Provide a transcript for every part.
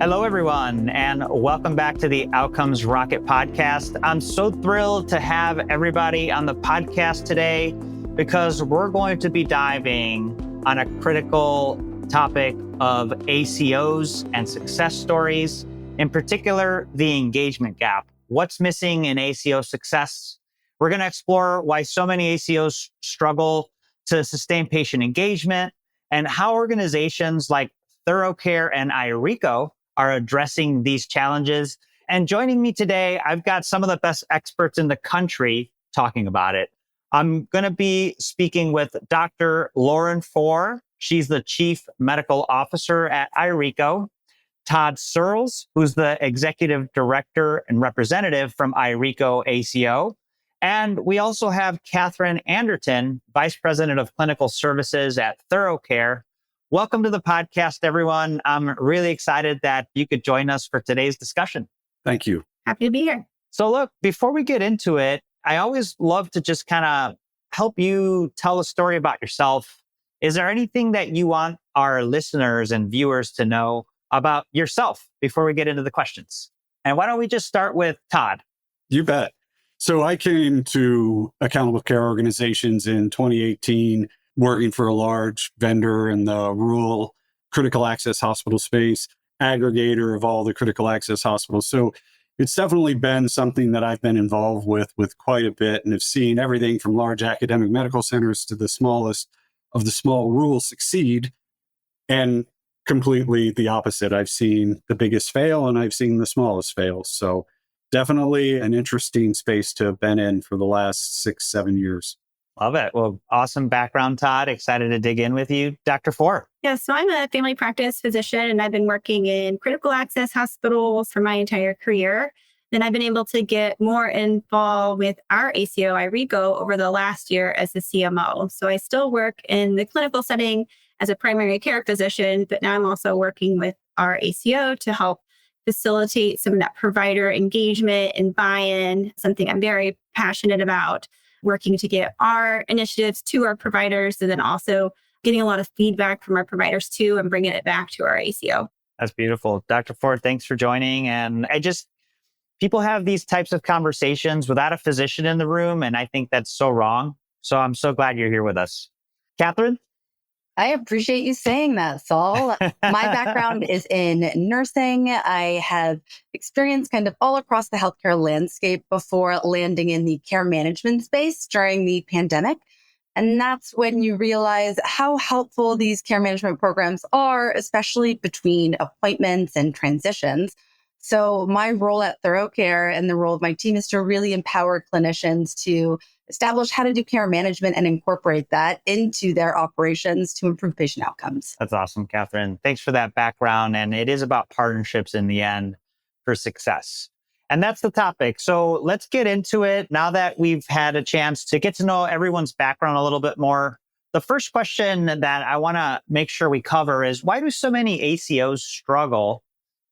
Hello, everyone, and welcome back to the Outcomes Rocket podcast. I'm so thrilled to have everybody on the podcast today because we're going to be diving on a critical topic of ACOs and success stories, in particular, the engagement gap. What's missing in ACO success? We're going to explore why so many ACOs struggle to sustain patient engagement and how organizations like ThoroughCare and IRCCO are addressing these challenges. And joining me today, I've got some of the best experts in the country talking about it. I'm going to be speaking with Dr. Lauren Fore. She's the Chief Medical Officer at IRCCO. Todd Searls, who's the Executive Director and Representative from IRCCO ACO. And we also have Kathryn Anderton, Vice President of Clinical Services at ThoroughCare. Welcome to the podcast, everyone. I'm really excited that you could join us for today's discussion. Thank you. Happy to be here. So look, before we get into it, I always love to just kind of help you tell a story about yourself. Is there anything that you want our listeners and viewers to know about yourself before we get into the questions? And why don't we just start with Todd? You bet. So I came to accountable care organizations in 2018, working for a large vendor in the rural critical access hospital space, aggregator of all the critical access hospitals. So it's definitely been something that I've been involved with quite a bit and have seen everything from large academic medical centers to the smallest of the small rural succeed, and completely the opposite. I've seen the biggest fail and I've seen the smallest fail. So definitely an interesting space to have been in for the last 6-7 years. Love it. Well, awesome background, Todd. Excited to dig in with you. Dr. Fore. Yeah, so I'm a family practice physician and I've been working in critical access hospitals for my entire career. Then I've been able to get more involved with our ACO, IRCCO, over the last year as the CMO. So I still work in the clinical setting as a primary care physician, but now I'm also working with our ACO to help facilitate some of that provider engagement and buy-in, something I'm very passionate about, working to get our initiatives to our providers and then also getting a lot of feedback from our providers too and bringing it back to our ACO. That's beautiful. Dr. Ford, thanks for joining. And people have these types of conversations without a physician in the room, and I think that's so wrong. So I'm so glad you're here with us. Kathryn? I appreciate you saying that, Saul. My background is in nursing. I have experience kind of all across the healthcare landscape before landing in the care management space during the pandemic. And that's when you realize how helpful these care management programs are, especially between appointments and transitions. So my role at ThoroughCare and the role of my team is to really empower clinicians to establish how to do care management and incorporate that into their operations to improve patient outcomes. That's awesome, Kathryn. Thanks for that background. And it is about partnerships in the end for success. And that's the topic. So let's get into it now that we've had a chance to get to know everyone's background a little bit more. The first question that I want to make sure we cover is, why do so many ACOs struggle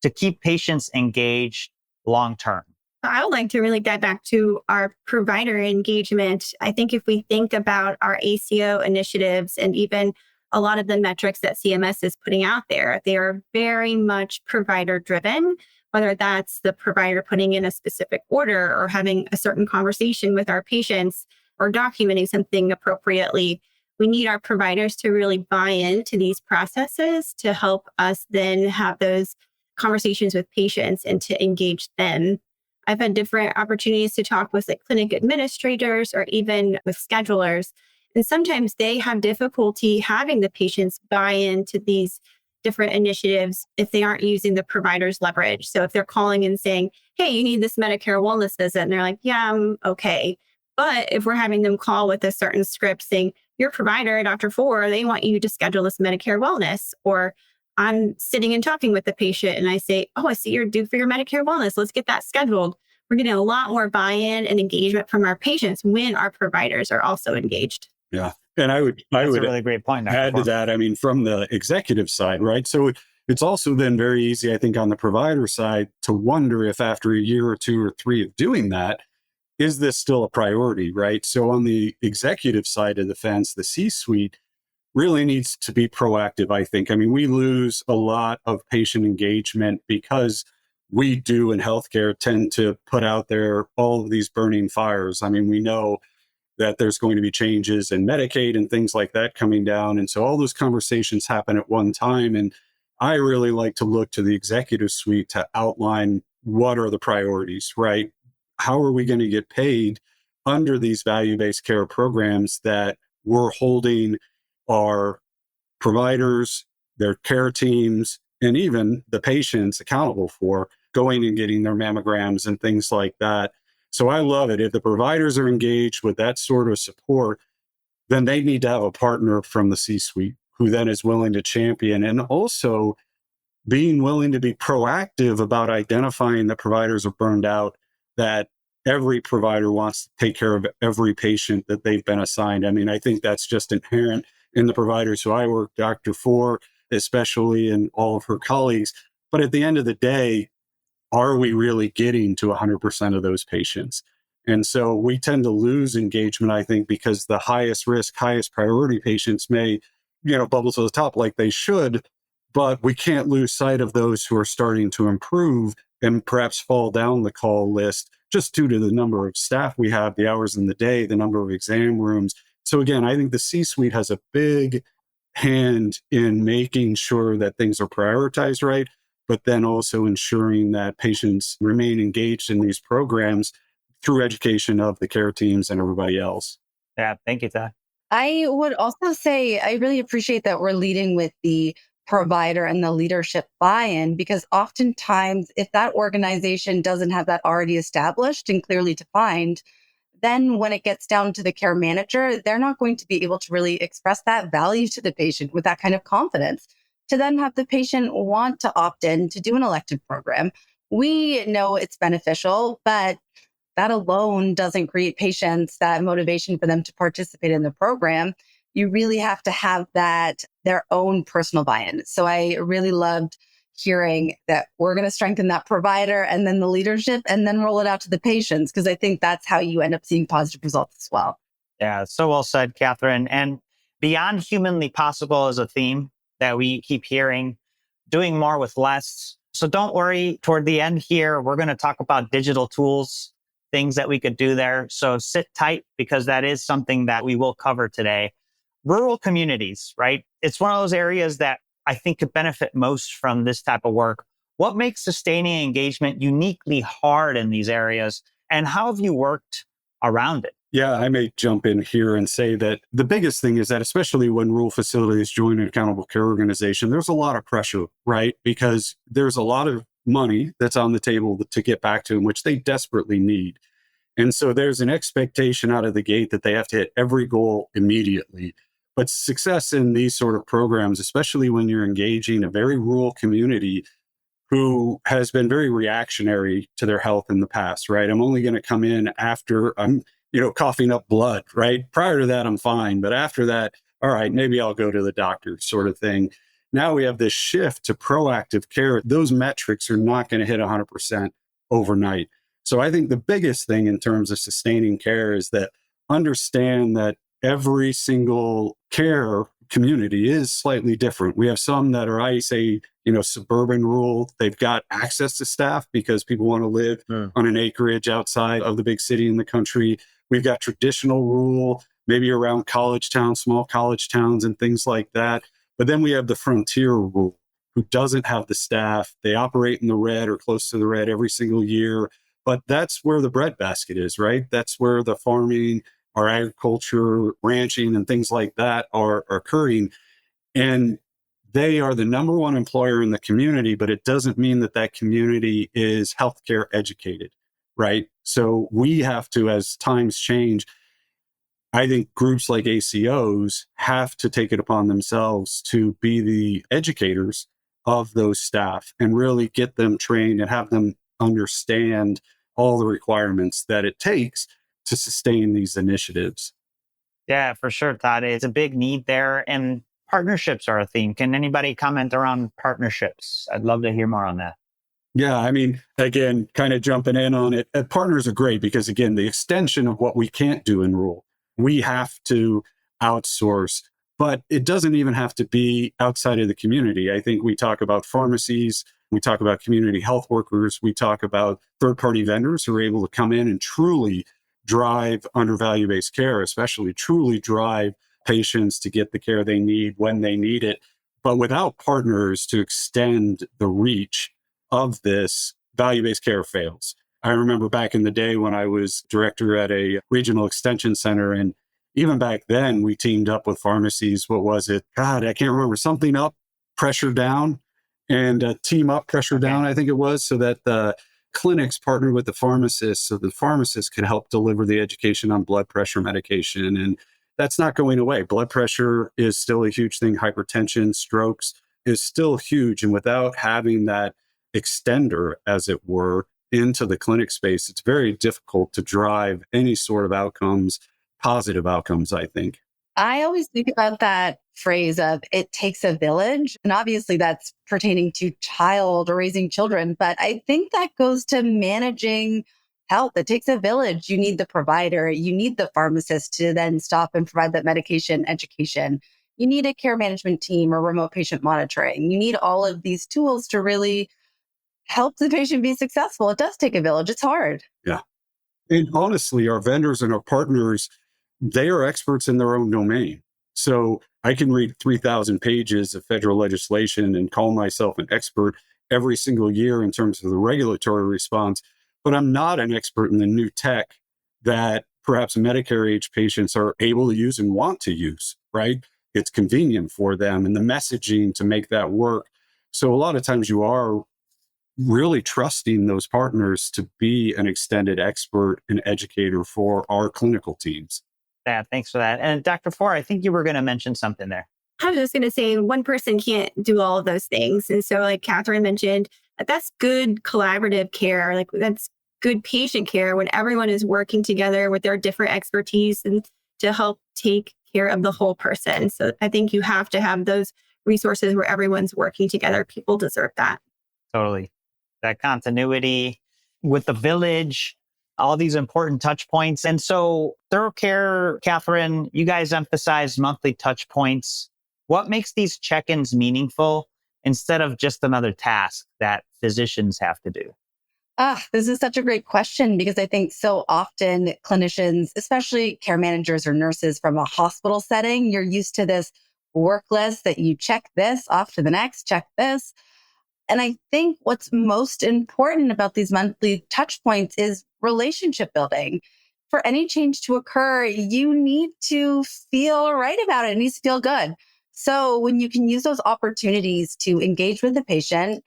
to keep patients engaged long-term? I would like to really dive back to our provider engagement. I think if we think about our ACO initiatives and even a lot of the metrics that CMS is putting out there, they are very much provider driven, whether that's the provider putting in a specific order or having a certain conversation with our patients or documenting something appropriately. We need our providers to really buy into these processes to help us then have those conversations with patients and to engage them. I've had different opportunities to talk with clinic administrators or even with schedulers. And sometimes they have difficulty having the patients buy into these different initiatives if they aren't using the provider's leverage. So if they're calling and saying, hey, you need this Medicare wellness visit, and they're like, yeah, I'm okay. But if we're having them call with a certain script saying, your provider, Dr. Fore, they want you to schedule this Medicare wellness, or I'm sitting and talking with the patient and I say, oh, I see you're due for your Medicare wellness. Let's get that scheduled. We're getting a lot more buy-in and engagement from our patients when our providers are also engaged. Yeah. And I would a really great point. Add to that, from the executive side, right? So it's also then very easy, I think, on the provider side to wonder if after a year or 2 or 3 of doing that, is this still a priority, right? So on the executive side of the fence, the C-suite, really needs to be proactive, I think. I mean, we lose a lot of patient engagement because we do in healthcare tend to put out there all of these burning fires. I mean, we know that there's going to be changes in Medicaid and things like that coming down. And so all those conversations happen at one time. And I really like to look to the executive suite to outline what are the priorities, right? How are we going to get paid under these value-based care programs that we're holding our providers, their care teams, and even the patients accountable for going and getting their mammograms and things like that. So I love it. If the providers are engaged with that sort of support, then they need to have a partner from the C-suite who then is willing to champion and also being willing to be proactive about identifying that providers are burned out, that every provider wants to take care of every patient that they've been assigned. I mean, I think that's just inherent in the providers who I work, Dr. Fore, especially, and all of her colleagues. But at the end of the day, are we really getting to 100% of those patients? And so we tend to lose engagement, I think, because the highest risk, highest priority patients may, bubble to the top like they should, but we can't lose sight of those who are starting to improve and perhaps fall down the call list just due to the number of staff we have, the hours in the day, the number of exam rooms. So again, I think the C-suite has a big hand in making sure that things are prioritized right, but then also ensuring that patients remain engaged in these programs through education of the care teams and everybody else. Yeah, thank you, Todd. I would also say I really appreciate that we're leading with the provider and the leadership buy-in, because oftentimes if that organization doesn't have that already established and clearly defined, then when it gets down to the care manager, they're not going to be able to really express that value to the patient with that kind of confidence to then have the patient want to opt in to do an elective program. We know it's beneficial, but that alone doesn't create patients that motivation for them to participate in the program. You really have to have that, their own personal buy-in. So I really loved hearing that we're going to strengthen that provider and then the leadership and then roll it out to the patients, because I think that's how you end up seeing positive results as well. Yeah, so well said, Kathryn. And beyond humanly possible is a theme that we keep hearing, doing more with less. So don't worry, toward the end here, we're going to talk about digital tools, things that we could do there. So sit tight, because that is something that we will cover today. Rural communities, right? It's one of those areas that I think could benefit most from this type of work. What makes sustaining engagement uniquely hard in these areas, and how have you worked around it? Yeah, I may jump in here and say that the biggest thing is that, especially when rural facilities join an accountable care organization, there's a lot of pressure, right? Because there's a lot of money that's on the table to get back to them, which they desperately need. And so there's an expectation out of the gate that they have to hit every goal immediately. But success in these sort of programs, especially when you're engaging a very rural community who has been very reactionary to their health in the past, right? I'm only going to come in after I'm, coughing up blood, right? Prior to that, I'm fine. But after that, all right, maybe I'll go to the doctor, sort of thing. Now we have this shift to proactive care. Those metrics are not going to hit 100% overnight. So I think the biggest thing in terms of sustaining care is that understand that every single care community is slightly different. We have some that are, I say, suburban rural. They've got access to staff because people want to live on an acreage outside of the big city in the country. We've got traditional rural, maybe around college towns, small college towns and things like that. But then we have the frontier rural who doesn't have the staff. They operate in the red or close to the red every single year. But that's where the breadbasket is, right? That's where the farming, our agriculture, ranching, and things like that are occurring. And they are the number one employer in the community, but it doesn't mean that that community is healthcare educated, right? So we have to, as times change, I think groups like ACOs have to take it upon themselves to be the educators of those staff and really get them trained and have them understand all the requirements that it takes to sustain these initiatives. Yeah, for sure, Todd. It's a big need there. And partnerships are a theme. Can anybody comment around partnerships? I'd love to hear more on that. Yeah, I mean, again, kind of jumping in on it, partners are great because, again, the extension of what we can't do in rural, we have to outsource. But it doesn't even have to be outside of the community. I think we talk about pharmacies, we talk about community health workers, we talk about third-party vendors who are able to come in and truly drive under value-based care, especially truly drive patients to get the care they need when they need it. But without partners to extend the reach of this, value-based care fails. I remember back in the day when I was director at a regional extension center, and even back then we teamed up with pharmacies. What was it? God, I can't remember. Something up, pressure down, and team up, pressure down, I think it was, so that the clinics partnered with the pharmacists so the pharmacists could help deliver the education on blood pressure medication. And that's not going away. Blood pressure is still a huge thing. Hypertension, strokes is still huge. And without having that extender, as it were, into the clinic space, it's very difficult to drive any sort of outcomes, positive outcomes, I think. I always think about that phrase of it takes a village. And obviously that's pertaining to child or raising children. But I think that goes to managing health. It takes a village. You need the provider. You need the pharmacist to then stop and provide that medication education. You need a care management team or remote patient monitoring. You need all of these tools to really help the patient be successful. It does take a village. It's hard. Yeah. And honestly, our vendors and our partners, they are experts in their own domain. So I can read 3,000 pages of federal legislation and call myself an expert every single year in terms of the regulatory response, but I'm not an expert in the new tech that perhaps Medicare age patients are able to use and want to use, right? It's convenient for them and the messaging to make that work. So a lot of times you are really trusting those partners to be an extended expert and educator for our clinical teams. Yeah, thanks for that. And Dr. Fore, I think you were going to mention something there. I was just going to say one person can't do all of those things. And so like Kathryn mentioned, that's good collaborative care. Like that's good patient care when everyone is working together with their different expertise and to help take care of the whole person. So I think you have to have those resources where everyone's working together. People deserve that. Totally. That continuity with the village, all these important touch points. And so ThoroughCare, Kathryn, you guys emphasize monthly touch points. What makes these check-ins meaningful instead of just another task that physicians have to do? This is such a great question because I think so often clinicians, especially care managers or nurses from a hospital setting, you're used to this work list that you check this off to the next, check this. And I think what's most important about these monthly touch points is relationship building. For any change to occur, you need to feel right about it. It needs to feel good. So when you can use those opportunities to engage with the patient,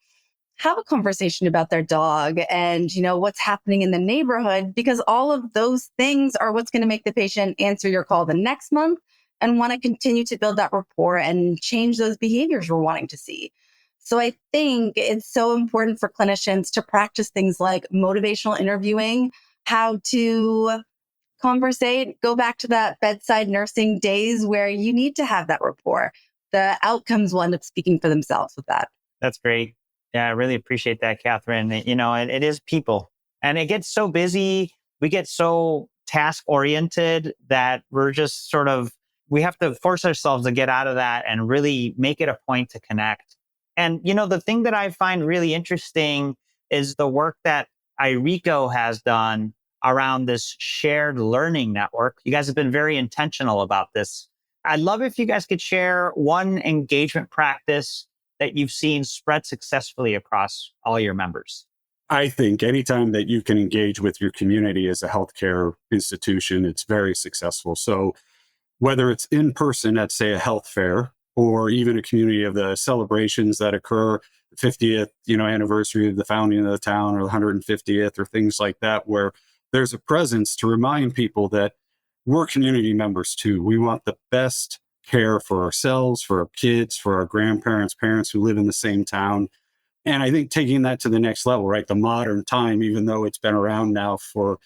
have a conversation about their dog and, what's happening in the neighborhood, because all of those things are what's going to make the patient answer your call the next month and want to continue to build that rapport and change those behaviors we're wanting to see. So I think it's so important for clinicians to practice things like motivational interviewing, how to conversate, go back to that bedside nursing days where you need to have that rapport. The outcomes will end up speaking for themselves with that. That's great. Yeah, I really appreciate that, Kathryn. It is people. And it gets so busy. We get so task oriented that we're just we have to force ourselves to get out of that and really make it a point to connect. And, the thing that I find really interesting is the work that IRCCO has done around this shared learning network. You guys have been very intentional about this. I'd love if you guys could share one engagement practice that you've seen spread successfully across all your members. I think anytime that you can engage with your community as a healthcare institution, it's very successful. So whether it's in person at, say, a health fair, or even a community of the celebrations that occur, the 50th, anniversary of the founding of the town, or the 150th, or things like that, where there's a presence to remind people that we're community members too. We want the best care for ourselves, for our kids, for our grandparents, parents who live in the same town. And I think taking that to the next level, right? The modern time, even though it's been around now for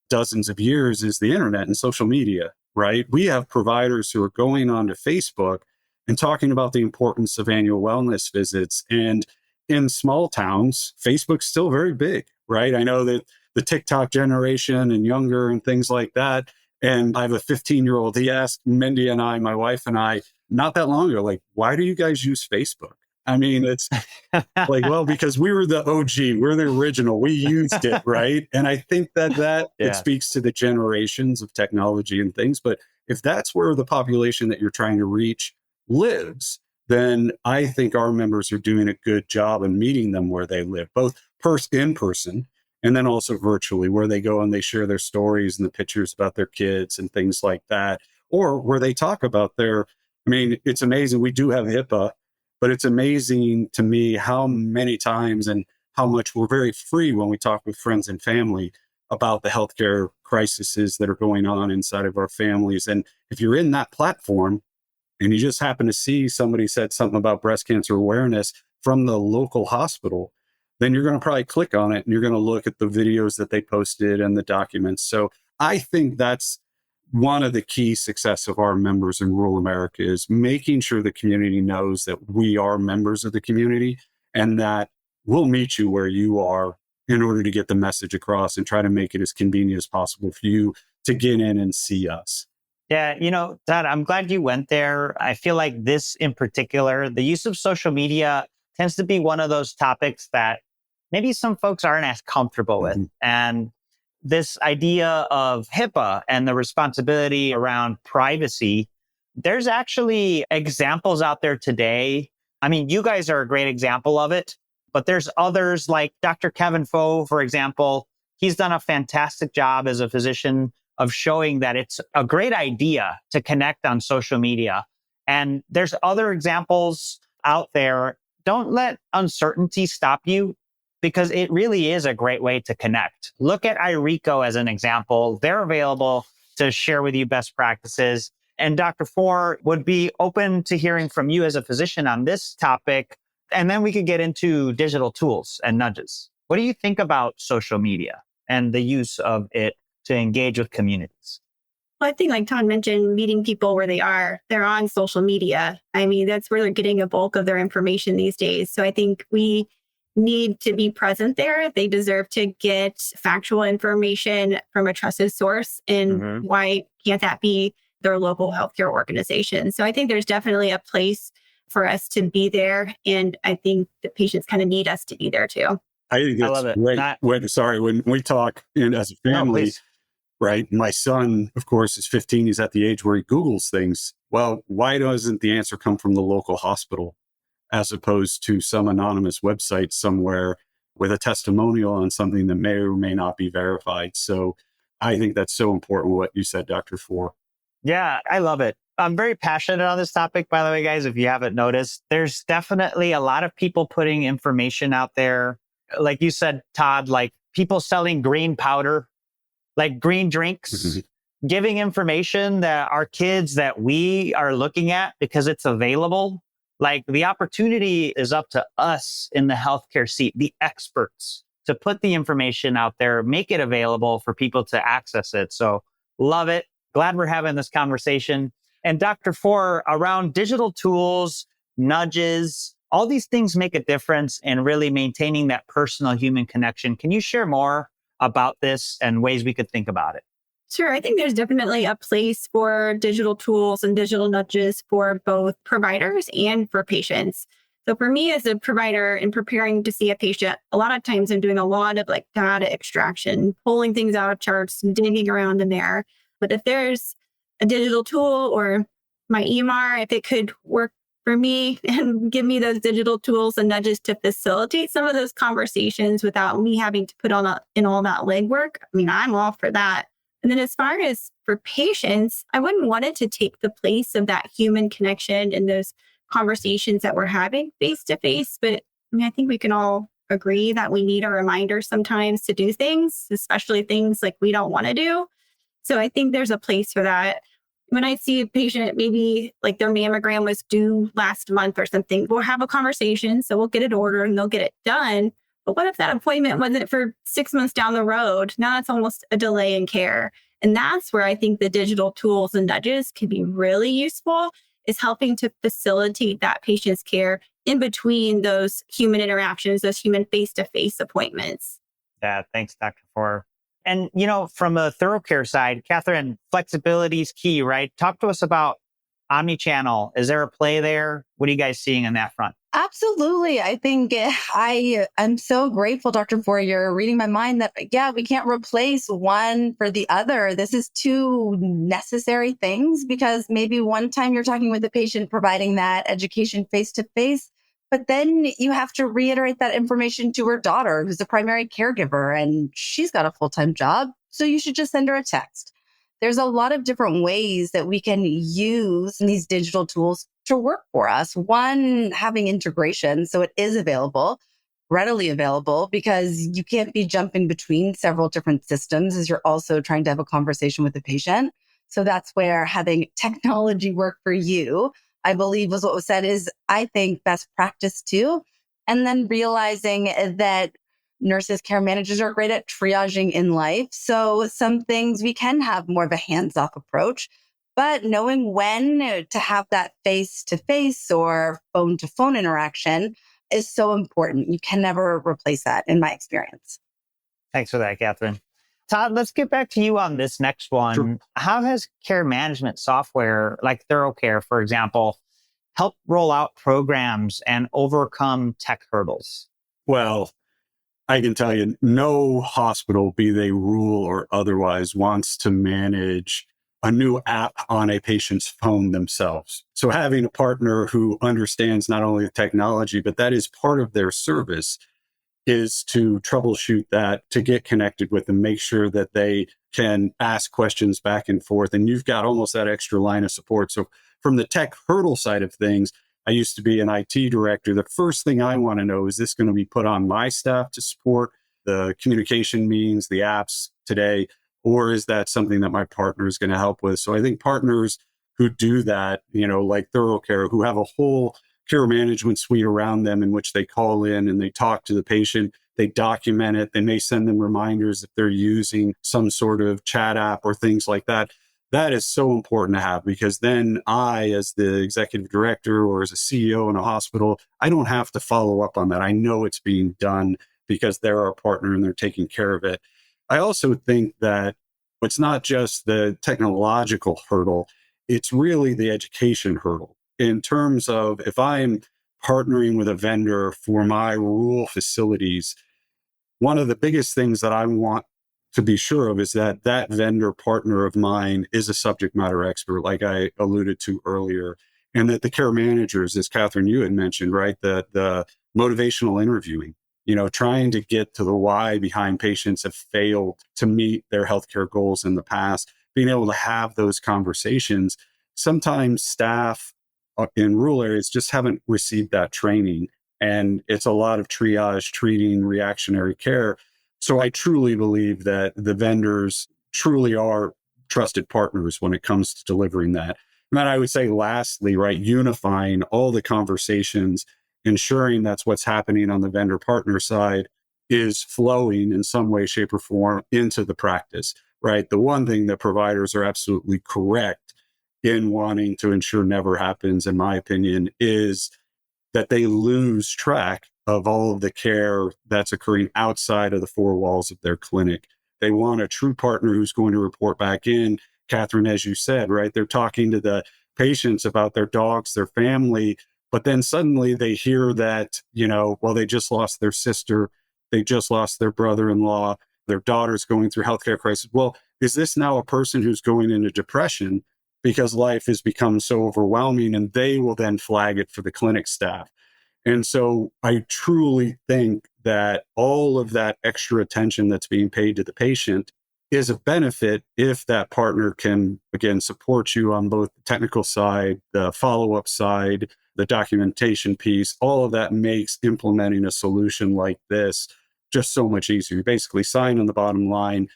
dozens of years, is the internet and social media, right? We have providers who are going onto Facebook and talking about the importance of annual wellness visits. And in small towns, Facebook's still very big, right? I know that the TikTok generation and younger and things like that, And I have a 15-year-old. He asked Mindy and I, my wife and I, not that long ago, like, why do you guys use Facebook? I mean, it's like, well, because we were the OG, we're the original, we used it, right? And I think that it speaks to the generations of technology and things. But if that's where the population that you're trying to reach lives, then I think our members are doing a good job in meeting them where they live, both in person and then also virtually, where they go and they share their stories and the pictures about their kids and things like that, or where they talk about I mean, it's amazing. We do have HIPAA, but it's amazing to me how many times and how much we're very free when we talk with friends and family about the healthcare crises that are going on inside of our families. And if you're in that platform and you just happen to see somebody said something about breast cancer awareness from the local hospital, then you're going to probably click on it and you're going to look at the videos that they posted and the documents. So I think that's one of the key success of our members in rural America is making sure the community knows that we are members of the community and that we'll meet you where you are in order to get the message across and try to make it as convenient as possible for you to get in and see us. Yeah, Todd, I'm glad you went there. I feel like this in particular, the use of social media tends to be one of those topics that maybe some folks aren't as comfortable with. And this idea of HIPAA and the responsibility around privacy, there's actually examples out there today. I mean, you guys are a great example of it, but there's others like Dr. Kevin Fore, for example. He's done a fantastic job as a physician of showing that it's a great idea to connect on social media. And there's other examples out there. Don't let uncertainty stop you, because it really is a great way to connect. Look at IRCCO as an example. They're available to share with you best practices. And Dr. Fore would be open to hearing from you as a physician on this topic. And then we could get into digital tools and nudges. What do you think about social media and the use of it to engage with communities? Well, I think like Todd mentioned, meeting people where they are, they're on social media. I mean, that's where they're getting a bulk of their information these days. So I think we need to be present there. They deserve to get factual information from a trusted source. And why can't that be their local healthcare organization? So I think there's definitely a place for us to be there. And I think the patients kind of need us to be there too. I think that's great. When we talk as a family, right? My son, of course, is 15. He's at the age where he Googles things. Well, why doesn't the answer come from the local hospital as opposed to some anonymous website somewhere with a testimonial on something that may or may not be verified? So I think that's so important what you said, Dr. Fore. Yeah, I love it. I'm very passionate on this topic, by the way, guys, if you haven't noticed. There's definitely a lot of people putting information out there. Like you said, Todd, like people selling green powder, like green drinks, giving information that our kids that we are looking at because it's available. Like the opportunity is up to us in the healthcare seat, the experts, to put the information out there, make it available for people to access it. So love it. Glad we're having this conversation. And Dr. Fore, around digital tools, nudges, all these things make a difference in really maintaining that personal human connection. Can you share more about this and ways we could think about it? Sure. I think there's definitely a place for digital tools and digital nudges for both providers and for patients. So for me as a provider in preparing to see a patient, a lot of times I'm doing a lot of like data extraction, pulling things out of charts and digging around in there. But if there's a digital tool or my EMR, if it could work for me and give me those digital tools and nudges to facilitate some of those conversations without me having to put in all that legwork, I mean, I'm all for that. And then as far as for patients, I wouldn't want it to take the place of that human connection and those conversations that we're having face to face. But I mean, I think we can all agree that we need a reminder sometimes to do things, especially things like we don't want to do. So I think there's a place for that. When I see a patient, maybe like their mammogram was due last month or something, we'll have a conversation. So we'll get it ordered and they'll get it done. But what if that appointment wasn't for 6 months down the road? Now it's almost a delay in care. And that's where I think the digital tools and nudges can be really useful, is helping to facilitate that patient's care in between those human interactions, those human face-to-face appointments. Yeah, thanks, Dr. Fore. And, from a ThoroughCare side, Kathryn, flexibility is key, right? Talk to us about omnichannel. Is there a play there? What are you guys seeing on that front? Absolutely. I think I am so grateful, Dr. Fore, you're reading my mind that, yeah, we can't replace one for the other. This is two necessary things because maybe one time you're talking with the patient, providing that education face to face, but then you have to reiterate that information to her daughter, who's a primary caregiver, and she's got a full-time job. So you should just send her a text. There's a lot of different ways that we can use these digital tools to work for us. One, having integration. So it is available, readily available, because you can't be jumping between several different systems as you're also trying to have a conversation with the patient. So that's where having technology work for you, I believe was what was said, is I think best practice too. And then realizing that nurses, care managers are great at triaging in life. So some things we can have more of a hands-off approach, but knowing when to have that face-to-face or phone-to-phone interaction is so important. You can never replace that in my experience. Thanks for that, Kathryn. Todd, let's get back to you on this next one. Sure. How has care management software like ThoroughCare, for example, helped roll out programs and overcome tech hurdles? Well, I can tell you, no hospital, be they rural or otherwise, wants to manage a new app on a patient's phone themselves. So having a partner who understands not only the technology, but that is part of their service, is to troubleshoot that, to get connected with them, make sure that they can ask questions back and forth. And you've got almost that extra line of support. So from the tech hurdle side of things, I used to be an IT director. The first thing I want to know, is this going to be put on my staff to support the communication means, the apps today, or is that something that my partner is going to help with? So I think partners who do that, like ThoroughCare, who have a whole care management suite around them in which they call in and they talk to the patient, they document it, they may send them reminders if they're using some sort of chat app or things like that. That is so important to have, because then I, as the executive director or as a CEO in a hospital, I don't have to follow up on that. I know it's being done because they're our partner and they're taking care of it. I also think that it's not just the technological hurdle, it's really the education hurdle. In terms of, if I'm partnering with a vendor for my rural facilities, one of the biggest things that I want to be sure of is that that vendor partner of mine is a subject matter expert, like I alluded to earlier, and that the care managers, as Kathryn, you had mentioned, right, the motivational interviewing, trying to get to the why behind patients have failed to meet their healthcare goals in the past, being able to have those conversations. Sometimes staff in rural areas just haven't received that training, and it's a lot of triage, treating, reactionary care. So I truly believe that the vendors truly are trusted partners when it comes to delivering that. And then I would say lastly, right, unifying all the conversations, ensuring that's what's happening on the vendor partner side is flowing in some way, shape, or form into the practice, right? The one thing that providers are absolutely correct in wanting to ensure never happens, in my opinion, is that they lose track of all of the care that's occurring outside of the four walls of their clinic. They want a true partner who's going to report back in. Kathryn, as you said, right, they're talking to the patients about their dogs, their family, but then suddenly they hear that, they just lost their sister, they just lost their brother-in-law, their daughter's going through healthcare crisis. Well, is this now a person who's going into depression because life has become so overwhelming? And they will then flag it for the clinic staff. And so I truly think that all of that extra attention that's being paid to the patient is a benefit if that partner can, again, support you on both the technical side, the follow-up side, the documentation piece. All of that makes implementing a solution like this just so much easier. You basically sign on the bottom line,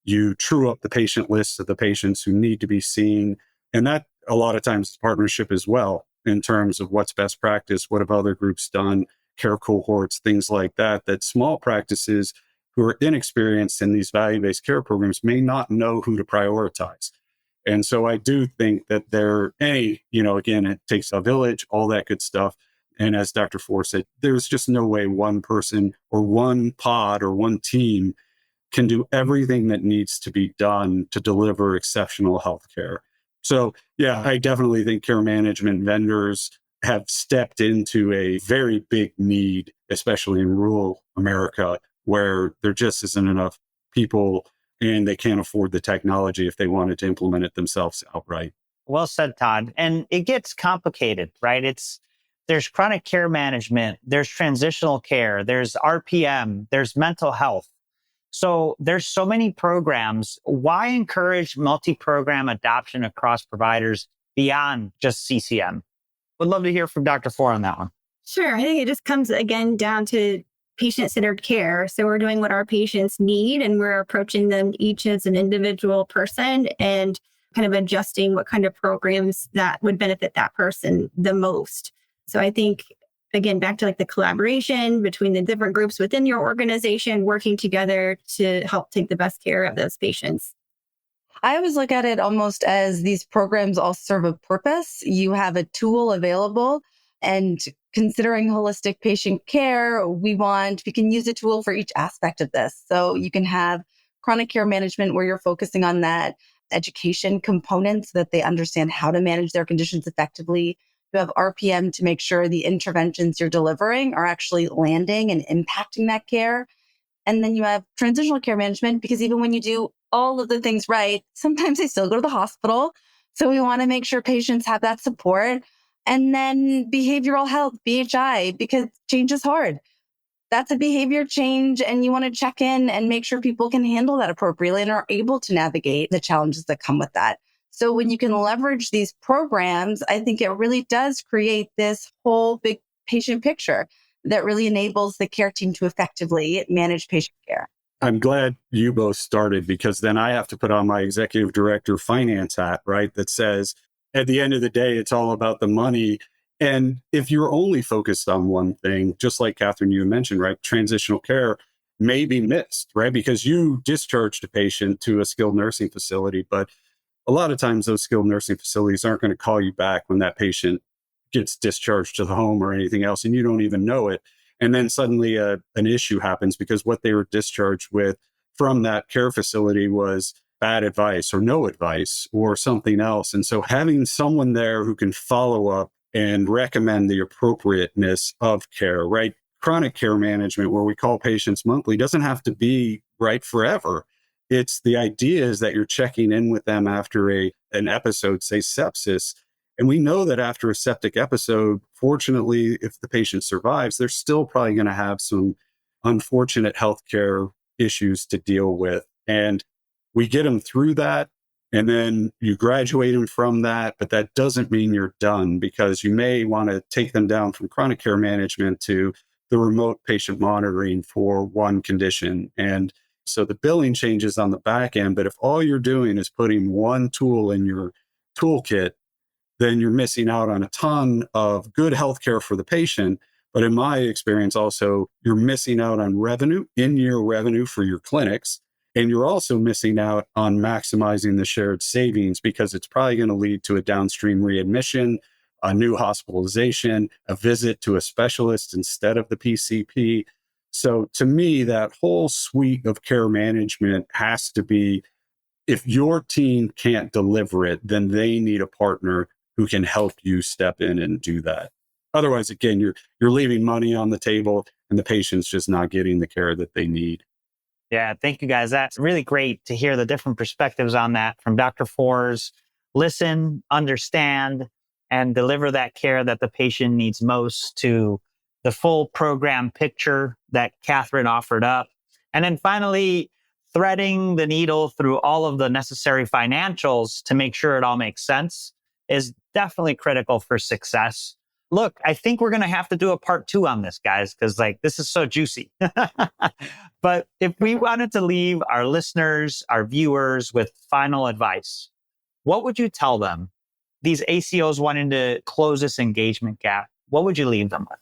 you true up the patient lists of the patients who need to be seen. And that a lot of times is partnership as well, in terms of what's best practice, what have other groups done, care cohorts, things like that, that small practices who are inexperienced in these value-based care programs may not know who to prioritize. And so I do think that again, it takes a village, all that good stuff. And as Dr. Fore said, there's just no way one person or one pod or one team can do everything that needs to be done to deliver exceptional healthcare. So, yeah, I definitely think care management vendors have stepped into a very big need, especially in rural America, where there just isn't enough people and they can't afford the technology if they wanted to implement it themselves outright. Well said, Todd. And it gets complicated, right? There's chronic care management, there's transitional care, there's RPM, there's mental health. So there's so many programs. Why encourage multi-program adoption across providers beyond just CCM? Would love to hear from Dr. Fore on that one. Sure. I think it just comes again down to patient-centered care. So we're doing what our patients need and we're approaching them each as an individual person and kind of adjusting what kind of programs that would benefit that person the most. So I think, again, back to like the collaboration between the different groups within your organization, working together to help take the best care of those patients. I always look at it almost as these programs all serve a purpose. You have a tool available, and considering holistic patient care, we can use a tool for each aspect of this. So you can have chronic care management where you're focusing on that education component so that they understand how to manage their conditions effectively. You have RPM to make sure the interventions you're delivering are actually landing and impacting that care. And then you have transitional care management, because even when you do all of the things right, sometimes they still go to the hospital. So we want to make sure patients have that support. And then behavioral health, BHI, because change is hard. That's a behavior change, and you want to check in and make sure people can handle that appropriately and are able to navigate the challenges that come with that. So when you can leverage these programs, I think it really does create this whole big patient picture that really enables the care team to effectively manage patient care. I'm glad you both started, because then I have to put on my executive director finance hat, right? That says at the end of the day, it's all about the money. And if you're only focused on one thing, just like Kathryn, you mentioned, right? Transitional care may be missed, right? Because you discharged a patient to a skilled nursing facility, but a lot of times those skilled nursing facilities aren't going to call you back when that patient gets discharged to the home or anything else, and you don't even know it. And then suddenly an issue happens because what they were discharged with from that care facility was bad advice or no advice or something else. And so having someone there who can follow up and recommend the appropriateness of care, right? Chronic care management, where we call patients monthly, doesn't have to be right forever. It's the idea is that you're checking in with them after an episode, say sepsis. And we know that after a septic episode, fortunately, if the patient survives, they're still probably going to have some unfortunate healthcare issues to deal with. And we get them through that, and then you graduate them from that. But that doesn't mean you're done, because you may want to take them down from chronic care management to the remote patient monitoring for one condition. And so the billing changes on the back end. But if all you're doing is putting one tool in your toolkit, then you're missing out on a ton of good healthcare for the patient. But in my experience, also, you're missing out on revenue, in-year revenue for your clinics. And you're also missing out on maximizing the shared savings, because it's probably going to lead to a downstream readmission, a new hospitalization, a visit to a specialist instead of the PCP. So to me, that whole suite of care management has to be, if your team can't deliver it, then they need a partner who can help you step in and do that. Otherwise, again, you're leaving money on the table and the patient's just not getting the care that they need. Yeah, thank you guys. That's really great to hear the different perspectives on that from Dr. Fore's listen, understand, and deliver that care that the patient needs most, to the full program picture that Kathryn offered up. And then finally, threading the needle through all of the necessary financials to make sure it all makes sense is definitely critical for success. Look, I think we're going to have to do a part 2 on this, guys, because this is so juicy. But if we wanted to leave our listeners, our viewers with final advice, what would you tell them? These ACOs wanting to close this engagement gap, what would you leave them with?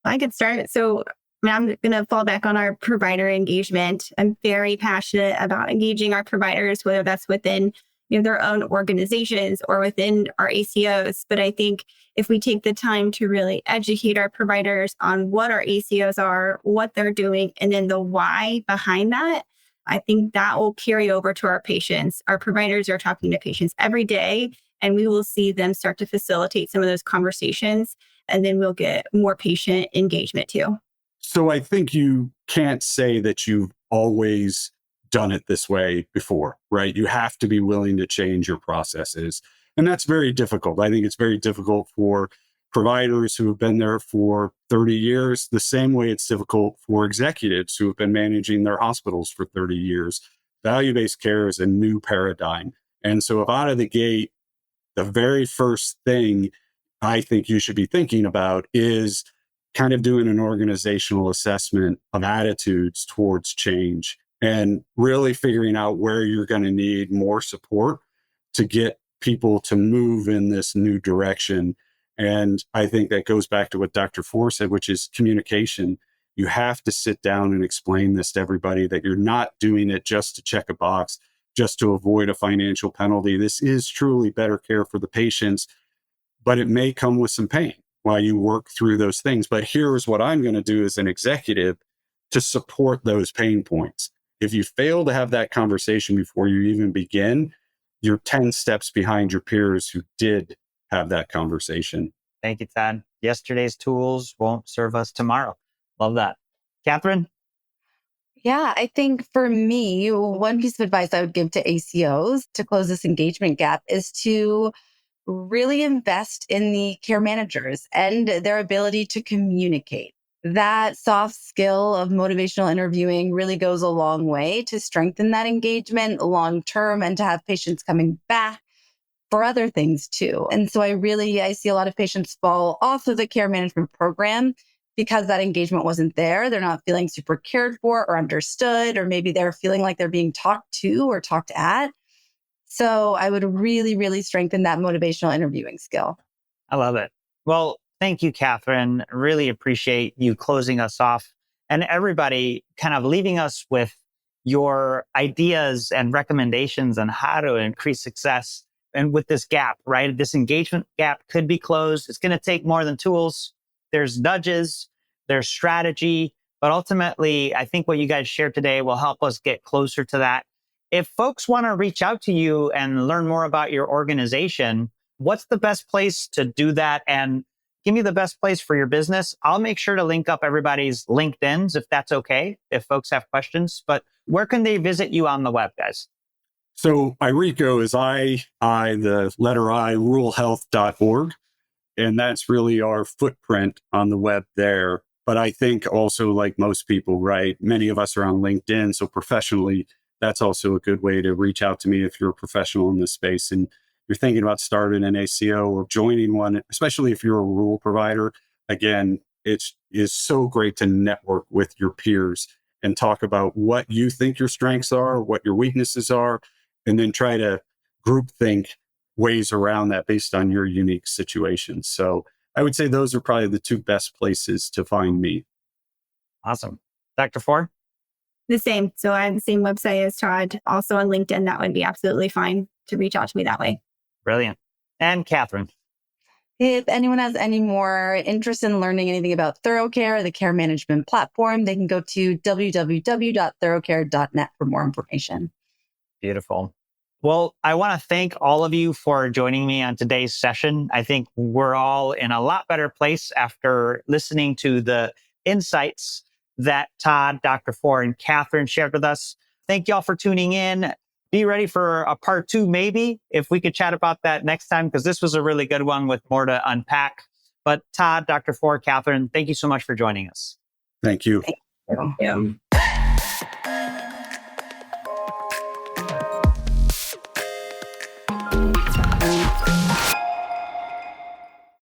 I could start. So I'm going to fall back on our provider engagement. I'm very passionate about engaging our providers, whether that's within their own organizations or within our ACOs. But I think if we take the time to really educate our providers on what our ACOs are, what they're doing, and then the why behind that, I think that will carry over to our patients. Our providers are talking to patients every day, and we will see them start to facilitate some of those conversations, and then we'll get more patient engagement too. So I think you can't say that you've always done it this way before, right? You have to be willing to change your processes. And that's very difficult. I think it's very difficult for providers who have been there for 30 years, the same way it's difficult for executives who have been managing their hospitals for 30 years. Value-based care is a new paradigm. And so if out of the gate, the very first thing I think you should be thinking about is kind of doing an organizational assessment of attitudes towards change and really figuring out where you're going to need more support to get people to move in this new direction. And I think that goes back to what Dr. Fore said, which is communication. You have to sit down and explain this to everybody, that you're not doing it just to check a box, just to avoid a financial penalty. This is truly better care for the patients, but it may come with some pain while you work through those things. But here's what I'm going to do as an executive to support those pain points. If you fail to have that conversation before you even begin, you're 10 steps behind your peers who did have that conversation. Thank you, Todd. Yesterday's tools won't serve us tomorrow. Love that. Kathryn? Yeah, I think for me, one piece of advice I would give to ACOs to close this engagement gap is to really invest in the care managers and their ability to communicate. That soft skill of motivational interviewing really goes a long way to strengthen that engagement long term and to have patients coming back for other things too. And so I see a lot of patients fall off of the care management program because that engagement wasn't there. They're not feeling super cared for or understood, or maybe they're feeling like they're being talked to or talked at. So I would really, really strengthen that motivational interviewing skill. I love it. Well, thank you, Kathryn. Really appreciate you closing us off and everybody kind of leaving us with your ideas and recommendations on how to increase success. And with this gap, right? This engagement gap could be closed. It's going to take more than tools. There's nudges, there's strategy, but ultimately, I think what you guys shared today will help us get closer to that. If folks want to reach out to you and learn more about your organization, what's the best place to do that? And give me the best place for your business. I'll make sure to link up everybody's LinkedIn's if that's okay, if folks have questions. But where can they visit you on the web, guys? So IRCCO is the letter I, ruralhealth.org. And that's really our footprint on the web there. But I think also, like most people, right, many of us are on LinkedIn. So professionally, that's also a good way to reach out to me if you're a professional in this space and you're thinking about starting an ACO or joining one, especially if you're a rural provider. Again, it is so great to network with your peers and talk about what you think your strengths are, what your weaknesses are, and then try to group think ways around that based on your unique situation. So I would say those are probably the two best places to find me. Awesome. Dr. Fore? The same. So I have the same website as Todd. Also on LinkedIn, that would be absolutely fine to reach out to me that way. Brilliant. And Kathryn? If anyone has any more interest in learning anything about ThoroughCare, the care management platform, they can go to www.thoroughcare.net for more information. Beautiful. Well, I want to thank all of you for joining me on today's session. I think we're all in a lot better place after listening to the insights that Todd, Dr. Fore, and Kathryn shared with us. Thank y'all for tuning in. Be ready for a part 2, maybe, if we could chat about that next time, because this was a really good one with more to unpack. But Todd, Dr. Fore, Kathryn, thank you so much for joining us. Thank you. Thank you.